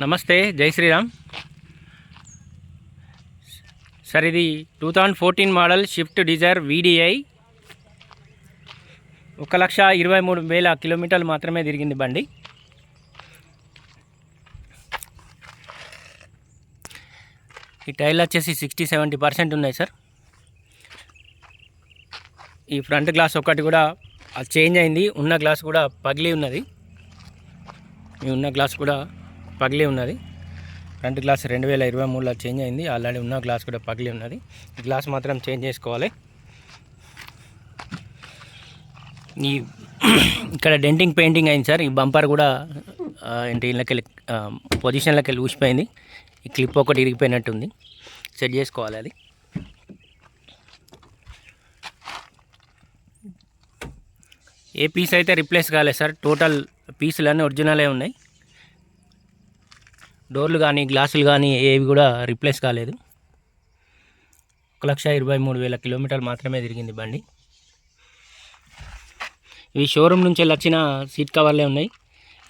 నమస్తే, జై శ్రీరామ్ సార్. ఇది 2014 మోడల్ షిఫ్ట్ డిజైర్ VDI 1,23,000 కిలోమీటర్లు మాత్రమే తిరిగింది బండి. ఈ టైర్లు వచ్చేసి 60-70% ఉన్నాయి సార్. ఈ ఫ్రంట్ గ్లాస్ ఒకటి కూడా చేంజ్ అయింది, ఉన్న గ్లాస్ కూడా పగిలి ఉన్నది. ఈ ఉన్న గ్లాస్ కూడా పగిలి ఉన్నది. ఫ్రంట్ గ్లాస్ 2023లో చేంజ్ అయింది, ఆల్రెడీ ఉన్న గ్లాస్ కూడా పగిలి ఉన్నది. ఈ గ్లాస్ మాత్రం చేంజ్ చేసుకోవాలి. ఈ ఇక్కడ డెంటింగ్ పెయింటింగ్ అయింది సార్. ఈ బంపర్ కూడా ఏంటి ఇళ్ళకెళ్ళి పొజిషన్లోకి వెళ్ళి ఊసిపోయింది. ఈ క్లిప్ ఒకటి ఇరిగిపోయినట్టుంది, సెట్ చేసుకోవాలి అది. ఏ పీస్ అయితే రిప్లేస్ కాలేదు సార్, టోటల్ పీసులన్నీ ఒరిజినలే ఉన్నాయి. డోర్లు కానీ గ్లాసులు కానీ ఏవి కూడా రిప్లేస్ కాలేదు. 1,23,000 కిలోమీటర్లు మాత్రమే తిరిగింది బండి. ఇవి షోరూమ్ నుంచి వచ్చిన సీట్ కవర్లే ఉన్నాయి.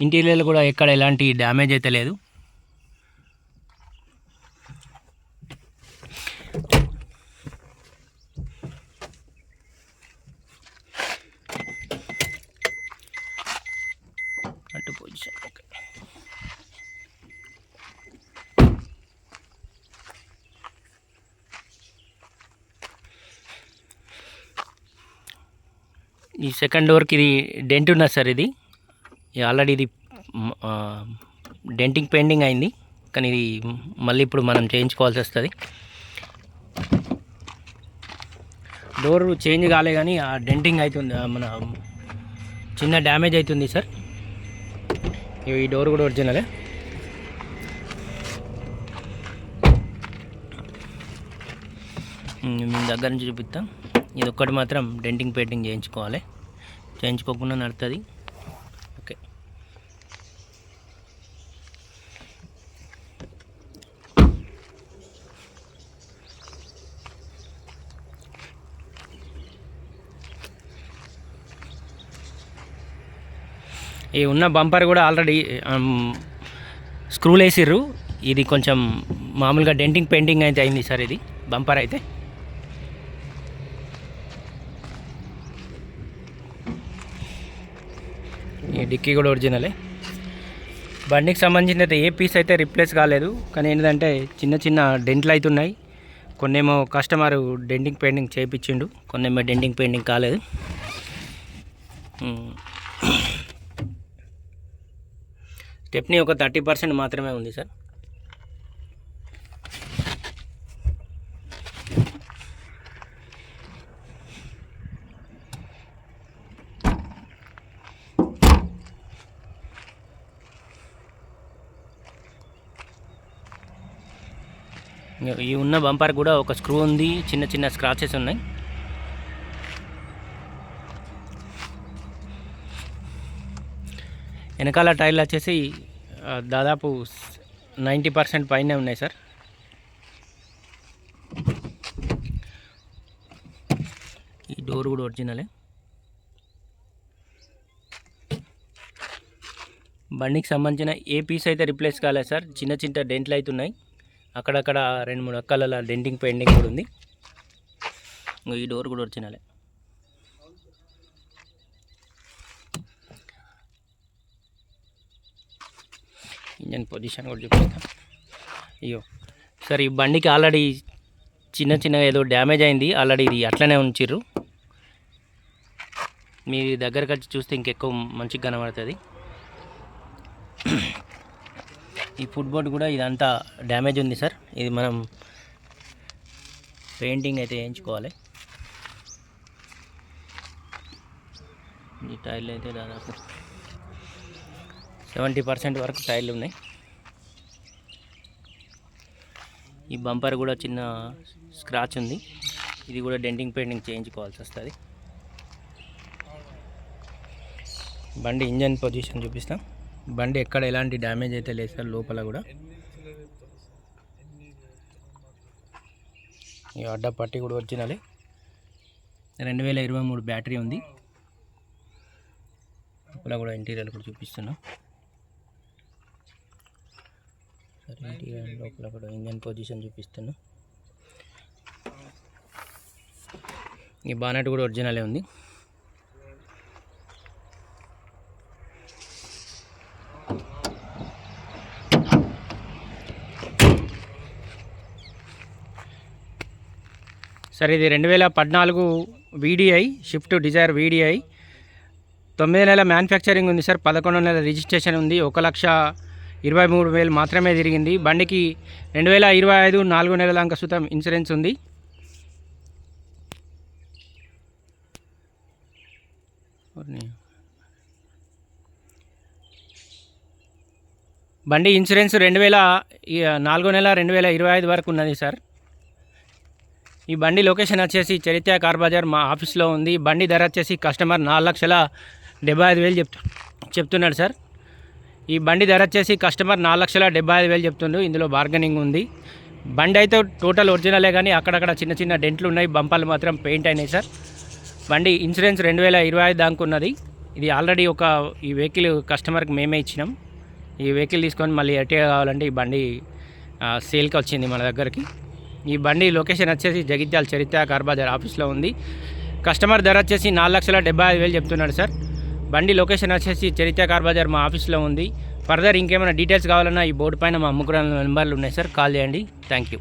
ఇంటీరియర్ కూడా ఎక్కడ ఎలాంటి డ్యామేజ్ అయితే లేదు. అటు పొజిషన్ ఓకే. ఈ సెకండ్ డోర్కి ఇది డెంట్ ఉన్నది సార్. ఇది ఆల్రెడీ ఇది డెంటింగ్ పెయింటింగ్ అయింది, కానీ ఇది మళ్ళీ ఇప్పుడు మనం చేయించుకోవాల్సి వస్తుంది. డోర్ చేంజ్ కాలే కానీ ఆ డెంటింగ్ అవుతుంది, మన చిన్న డ్యామేజ్ అవుతుంది సార్. ఈ డోర్ కూడా ఒరిజినలే. మేము దగ్గర నుంచి చూపిస్తాం. ఇది ఒక్కటి మాత్రం డెంటింగ్ పెయింటింగ్ చేయించుకోవాలి, చేయించుకోకుండా నడుతుంది. ఓకే. ఈ ఉన్న బంపర్ కూడా ఆల్రెడీ స్క్రూలు వేసిర్రు. ఇది కొంచెం మామూలుగా డెంటింగ్ పెయింటింగ్ అయితే అయింది సార్. ఇది బంపర్ అయితే ఈ డిక్కీ కూడా ఒరిజినలే. బండికి సంబంధించిన అయితే ఏ పీస్ అయితే రిప్లేస్ కాలేదు, కానీ ఏంటంటే చిన్న చిన్న డెంట్లు అవుతున్నాయి. కొన్నేమో కస్టమర్ డెంటింగ్ పెయింటింగ్ చేయించిండు, కొన్నేమో డెంటింగ్ పెయింటింగ్ కాలేదు. స్టెప్నీ ఒక 30% మాత్రమే ఉంది సార్. ఈ ఉన్న బంపర్ కూడా ఒక స్క్రూ ఉంది, చిన్న చిన్న స్క్రాచెస్ ఉన్నాయి. వెనకాల టైర్లు వచ్చేసి దాదాపు 90% పైనే ఉన్నాయి సార్. ఈ డోర్ కూడా ఒరిజినలే. బండికి సంబంధించిన ఏ పీస్ అయితే రిప్లేస్ కాలేదు సార్. చిన్న చిన్న డెంట్లు అవుతున్నాయి, అక్కడక్కడ 2-3 అక్కల డెంటింగ్ పెయింటింగ్ కూడా ఉంది. ఈ డోర్ కూడా ఒరిజినలే. ఇంజన్ పొజిషన్ కూడా చూపిస్తాం. అయ్యో సార్, ఈ బండికి ఆల్రెడీ చిన్న చిన్న ఏదో డ్యామేజ్ అయింది, ఆల్రెడీ ఇది అట్లనే ఉంచిర్రు. మీ దగ్గరకు వచ్చి చూస్తే ఇంకెక్కువ మంచిగా కనబడుతుంది. ఈ ఫుట్ బోర్డ్ కూడా ఇదంతా డ్యామేజ్ ఉంది సార్. ఇది మనం పెయింటింగ్ అయితే వేయించుకోవాలి. ఈ టైర్లు అయితే దాదాపు 70% వరకు టైర్లు ఉన్నాయి. ఈ బంపర్ కూడా చిన్న స్క్రాచ్ ఉంది, ఇది కూడా డెంటింగ్ పెయింటింగ్ చేయించుకోవాల్సి వస్తుంది. బండి ఇంజన్ పొజిషన్ చూపిస్తాం. బండి ఎక్కడ ఎలాంటి డ్యామేజ్ అయితే లేదు సార్. లోపల కూడా ఈ అడ్డ పట్టి కూడా ఒరిజినలే. 2023 బ్యాటరీ ఉంది. లోపల కూడా ఇంటీరియర్ కూడా చూపిస్తున్నాం. సరే లోపల కూడా ఇంజన్ పొజిషన్ చూపిస్తాను. ఈ బానెట్ కూడా ఒరిజినలే ఉంది. సరే ఇది 2014 VDI షిఫ్ట్ డిజైర్ VDI 9 నెలల మ్యానుఫ్యాక్చరింగ్ ఉంది సార్. 11 నెలల రిజిస్ట్రేషన్ ఉంది. 1,23,000 మాత్రమే తిరిగింది. బండికి 2025 4 నెలల అంకసుతం ఇన్సూరెన్స్ ఉంది. బండి ఇన్సూరెన్స్ 4 నెల 2025 వరకు ఉన్నది సార్. ఈ బండి లొకేషన్ వచ్చేసి చరిత్ర కార్ బజార్ మా ఆఫీస్లో ఉంది. బండి ధర వచ్చేసి కస్టమర్ 4,75,000 చెప్తున్నాడు సార్. ఈ బండి ధర వచ్చేసి కస్టమర్ 4,75,000 చెప్తుండు. ఇందులో బార్గెనింగ్ ఉంది. బండి అయితే టోటల్ ఒరిజినలే, కానీ అక్కడక్కడ చిన్న చిన్న డెంట్లు ఉన్నాయి. బంపాలు మాత్రం పెయింట్ అయినాయి సార్. బండి ఇన్సూరెన్స్ 2025 దాకా ఉన్నది. ఇది ఆల్రెడీ ఈ వెహికల్ కస్టమర్కి మేమే ఇచ్చినాం. ఈ వెహికల్ తీసుకొని మళ్ళీ ఎటే కావాలంటే ఈ బండి సేల్కి వచ్చింది మన దగ్గరికి. ఈ బండి లొకేషన్ వచ్చేసి జగిత్యాల చరిత్ర కార్ బజార్ ఆఫీస్లో ఉంది. కస్టమర్ ధర వచ్చేసి 4,75,000 చెప్తున్నాడు సార్. బండి లొకేషన్ వచ్చేసి చరిత్ర కార్ బజార్ మా ఆఫీస్లో ఉంది. ఫర్దర్ ఇంకేమైనా డీటెయిల్స్ కావాలన్నా ఈ బోర్డు పైన మా ముగ్గురు నెంబర్లు ఉన్నాయి సార్. కాల్ చేయండి. Thank you.